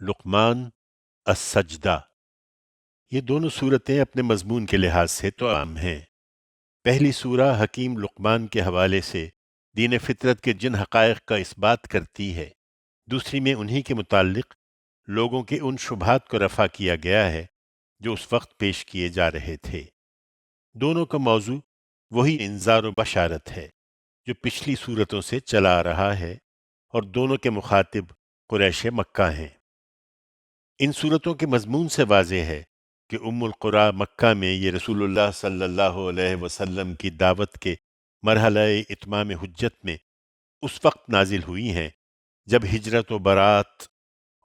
لقمان، السجدہ۔ یہ دونوں صورتیں اپنے مضمون کے لحاظ سے تو عام ہیں۔ پہلی سورہ حکیم لقمان کے حوالے سے دین فطرت کے جن حقائق کا اثبات کرتی ہے، دوسری میں انہی کے متعلق لوگوں کے ان شبہات کو رفع کیا گیا ہے جو اس وقت پیش کیے جا رہے تھے۔ دونوں کا موضوع وہی انذار و بشارت ہے جو پچھلی صورتوں سے چلا آ رہا ہے، اور دونوں کے مخاطب قریش مکہ ہیں۔ ان صورتوں کے مضمون سے واضح ہے کہ ام القریٰ مکہ میں یہ رسول اللہ صلی اللہ علیہ وسلم کی دعوت کے مرحلہ اتمام حجت میں اس وقت نازل ہوئی ہیں جب ہجرت و برات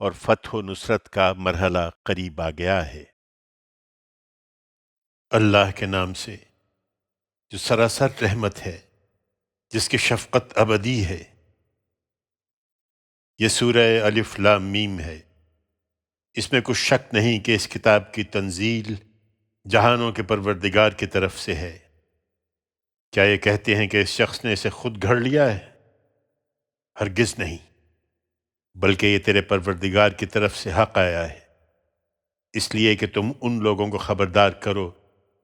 اور فتح و نصرت کا مرحلہ قریب آ گیا ہے۔ اللہ کے نام سے جو سراسر رحمت ہے، جس کی شفقت ابدی ہے۔ یہ سورہ الف لام میم ہے۔ اس میں کچھ شک نہیں کہ اس کتاب کی تنزیل جہانوں کے پروردگار کی طرف سے ہے۔ کیا یہ کہتے ہیں کہ اس شخص نے اسے خود گھڑ لیا ہے؟ ہرگز نہیں، بلکہ یہ تیرے پروردگار کی طرف سے حق آیا ہے، اس لیے کہ تم ان لوگوں کو خبردار کرو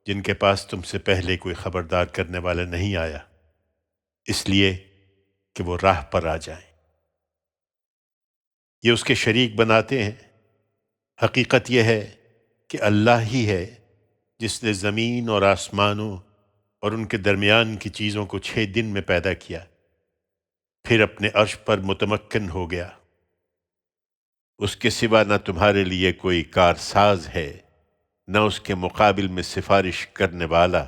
جن کے پاس تم سے پہلے کوئی خبردار کرنے والا نہیں آیا، اس لیے کہ وہ راہ پر آ جائیں۔ یہ اس کے شریک بناتے ہیں۔ حقیقت یہ ہے کہ اللہ ہی ہے جس نے زمین اور آسمانوں اور ان کے درمیان کی چیزوں کو 6 دن میں پیدا کیا، پھر اپنے عرش پر متمکن ہو گیا۔ اس کے سوا نہ تمہارے لیے کوئی کارساز ہے، نہ اس کے مقابل میں سفارش کرنے والا۔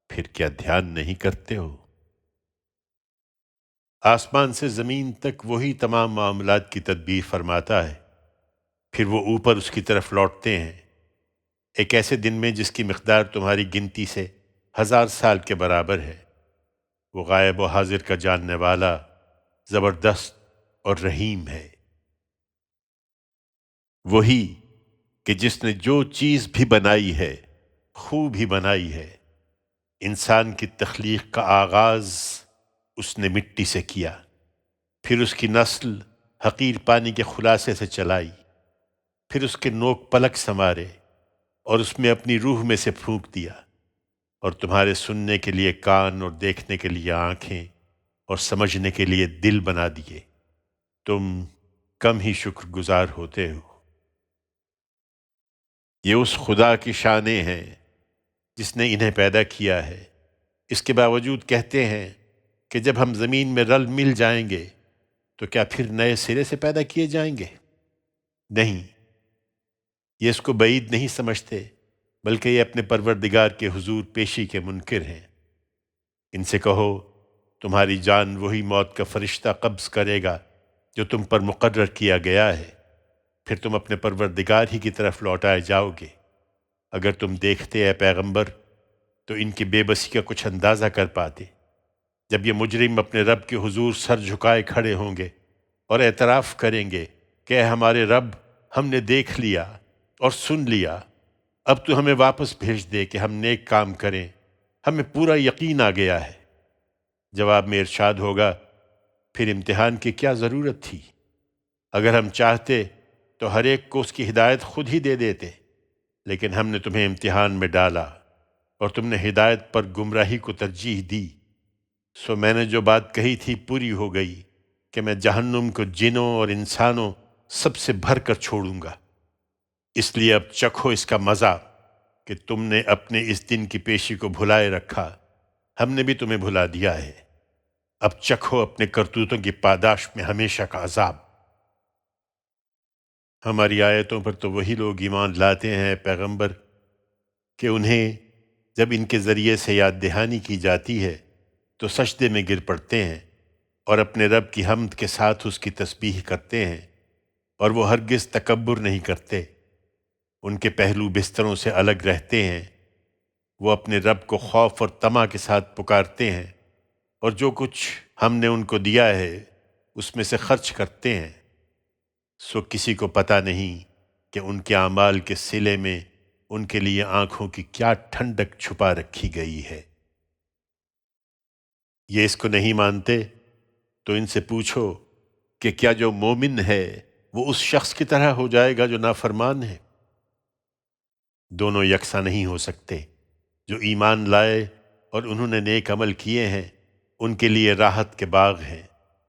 پھر کیا دھیان نہیں کرتے ہو؟ آسمان سے زمین تک وہی تمام معاملات کی تدبیر فرماتا ہے، پھر وہ اوپر اس کی طرف لوٹتے ہیں، ایک ایسے دن میں جس کی مقدار تمہاری گنتی سے 1000 سال کے برابر ہے۔ وہ غائب و حاضر کا جاننے والا، زبردست اور رحیم ہے۔ وہی کہ جس نے جو چیز بھی بنائی ہے خوب ہی بنائی ہے۔ انسان کی تخلیق کا آغاز اس نے مٹی سے کیا، پھر اس کی نسل حقیر پانی کے خلاصے سے چلائی، پھر اس کے نوک پلک سنوارے اور اس میں اپنی روح میں سے پھونک دیا، اور تمہارے سننے کے لیے کان اور دیکھنے کے لیے آنکھیں اور سمجھنے کے لیے دل بنا دیے۔ تم کم ہی شکر گزار ہوتے ہو۔ یہ اس خدا کی شانیں ہیں جس نے انہیں پیدا کیا ہے۔ اس کے باوجود کہتے ہیں کہ جب ہم زمین میں رل مل جائیں گے تو کیا پھر نئے سرے سے پیدا کیے جائیں گے؟ نہیں، یہ اس کو بعید نہیں سمجھتے، بلکہ یہ اپنے پروردگار کے حضور پیشی کے منکر ہیں۔ ان سے کہو، تمہاری جان وہی موت کا فرشتہ قبض کرے گا جو تم پر مقرر کیا گیا ہے، پھر تم اپنے پروردگار ہی کی طرف لوٹائے جاؤ گے۔ اگر تم دیکھتے اے پیغمبر تو ان کی بے بسی کا کچھ اندازہ کر پاتے، جب یہ مجرم اپنے رب کے حضور سر جھکائے کھڑے ہوں گے اور اعتراف کریں گے کہ اے ہمارے رب، ہم نے دیکھ لیا اور سن لیا، اب تو ہمیں واپس بھیج دے کہ ہم نیک کام کریں، ہمیں پورا یقین آ گیا ہے۔ جواب میں ارشاد ہوگا، پھر امتحان کی کیا ضرورت تھی؟ اگر ہم چاہتے تو ہر ایک کو اس کی ہدایت خود ہی دے دیتے، لیکن ہم نے تمہیں امتحان میں ڈالا اور تم نے ہدایت پر گمراہی کو ترجیح دی، سو میں نے جو بات کہی تھی پوری ہو گئی کہ میں جہنم کو جنوں اور انسانوں سب سے بھر کر چھوڑوں گا۔ اس لیے اب چکھو اس کا مزہ کہ تم نے اپنے اس دن کی پیشی کو بھلائے رکھا، ہم نے بھی تمہیں بھلا دیا ہے۔ اب چکھو اپنے کرتوتوں کی پاداش میں ہمیشہ کا عذاب۔ ہماری آیتوں پر تو وہی لوگ ایمان لاتے ہیں پیغمبر کہ انہیں جب ان کے ذریعے سے یاد دہانی کی جاتی ہے تو سجدے میں گر پڑتے ہیں اور اپنے رب کی حمد کے ساتھ اس کی تسبیح کرتے ہیں، اور وہ ہرگز تکبر نہیں کرتے۔ ان کے پہلو بستروں سے الگ رہتے ہیں، وہ اپنے رب کو خوف اور طمع کے ساتھ پکارتے ہیں، اور جو کچھ ہم نے ان کو دیا ہے اس میں سے خرچ کرتے ہیں۔ سو کسی کو پتہ نہیں کہ ان کے اعمال کے صلے میں ان کے لیے آنکھوں کی کیا ٹھنڈک چھپا رکھی گئی ہے۔ یہ اس کو نہیں مانتے تو ان سے پوچھو کہ کیا جو مومن ہے وہ اس شخص کی طرح ہو جائے گا جو نافرمان ہے؟ دونوں یکساں نہیں ہو سکتے۔ جو ایمان لائے اور انہوں نے نیک عمل کیے ہیں ان کے لیے راحت کے باغ ہیں،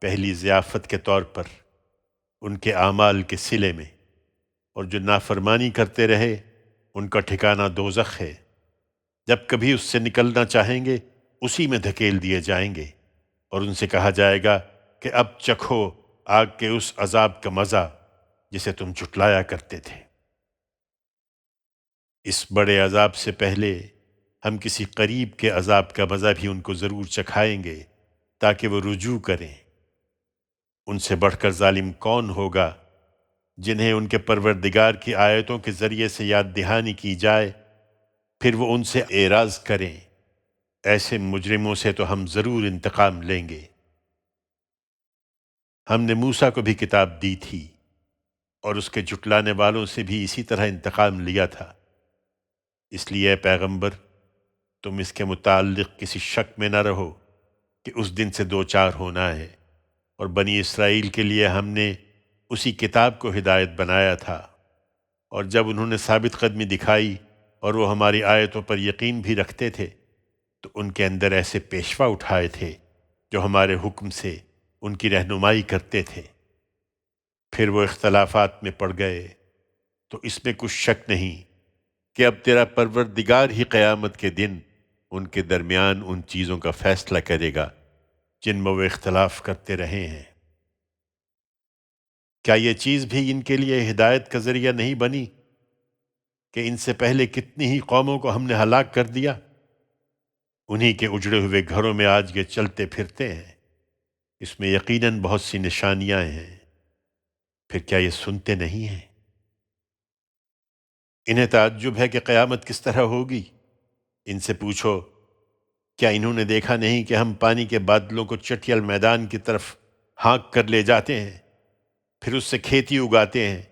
پہلی ضیافت کے طور پر ان کے اعمال کے صلے میں، اور جو نافرمانی کرتے رہے ان کا ٹھکانہ دوزخ ہے، جب کبھی اس سے نکلنا چاہیں گے اسی میں دھکیل دیے جائیں گے، اور ان سے کہا جائے گا کہ اب چکھو آگ کے اس عذاب کا مزہ جسے تم جھٹلایا کرتے تھے۔ اس بڑے عذاب سے پہلے ہم کسی قریب کے عذاب کا مزہ بھی ان کو ضرور چکھائیں گے تاکہ وہ رجوع کریں۔ ان سے بڑھ کر ظالم کون ہوگا جنہیں ان کے پروردگار کی آیتوں کے ذریعے سے یاد دہانی کی جائے پھر وہ ان سے اعراض کریں۔ ایسے مجرموں سے تو ہم ضرور انتقام لیں گے۔ ہم نے موسیٰ کو بھی کتاب دی تھی اور اس کے جھٹلانے والوں سے بھی اسی طرح انتقام لیا تھا، اس لیے اے پیغمبر تم اس کے متعلق کسی شک میں نہ رہو کہ اس دن سے دو چار ہونا ہے، اور بنی اسرائیل کے لیے ہم نے اسی کتاب کو ہدایت بنایا تھا، اور جب انہوں نے ثابت قدمی دکھائی اور وہ ہماری آیتوں پر یقین بھی رکھتے تھے تو ان کے اندر ایسے پیشوا اٹھائے تھے جو ہمارے حکم سے ان کی رہنمائی کرتے تھے۔ پھر وہ اختلافات میں پڑ گئے، تو اس میں کچھ شک نہیں کہ اب تیرا پروردگار ہی قیامت کے دن ان کے درمیان ان چیزوں کا فیصلہ کرے گا جن میں وہ اختلاف کرتے رہے ہیں۔ کیا یہ چیز بھی ان کے لیے ہدایت کا ذریعہ نہیں بنی کہ ان سے پہلے کتنی ہی قوموں کو ہم نے ہلاک کر دیا؟ انہی کے اجڑے ہوئے گھروں میں آج یہ چلتے پھرتے ہیں، اس میں یقیناً بہت سی نشانیاں ہیں، پھر کیا یہ سنتے نہیں ہیں؟ انہیں تعجب ہے کہ قیامت کس طرح ہوگی؟ ان سے پوچھو کیا انہوں نے دیکھا نہیں کہ ہم پانی کے بادلوں کو چٹیل میدان کی طرف ہانک کر لے جاتے ہیں، پھر اس سے کھیتی اگاتے ہیں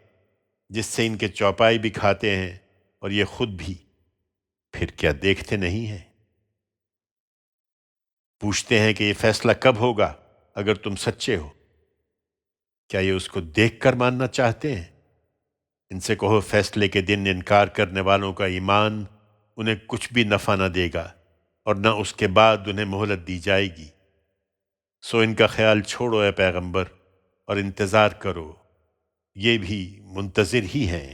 جس سے ان کے چوپائی بھی کھاتے ہیں اور یہ خود بھی، پھر کیا دیکھتے نہیں ہیں؟ پوچھتے ہیں کہ یہ فیصلہ کب ہوگا اگر تم سچے ہو؟ کیا یہ اس کو دیکھ کر ماننا چاہتے ہیں؟ ان سے کہو فیصلے کے دن انکار کرنے والوں کا ایمان انہیں کچھ بھی نفع نہ دے گا اور نہ اس کے بعد انہیں مہلت دی جائے گی۔ سو ان کا خیال چھوڑو اے پیغمبر اور انتظار کرو، یہ بھی منتظر ہی ہیں۔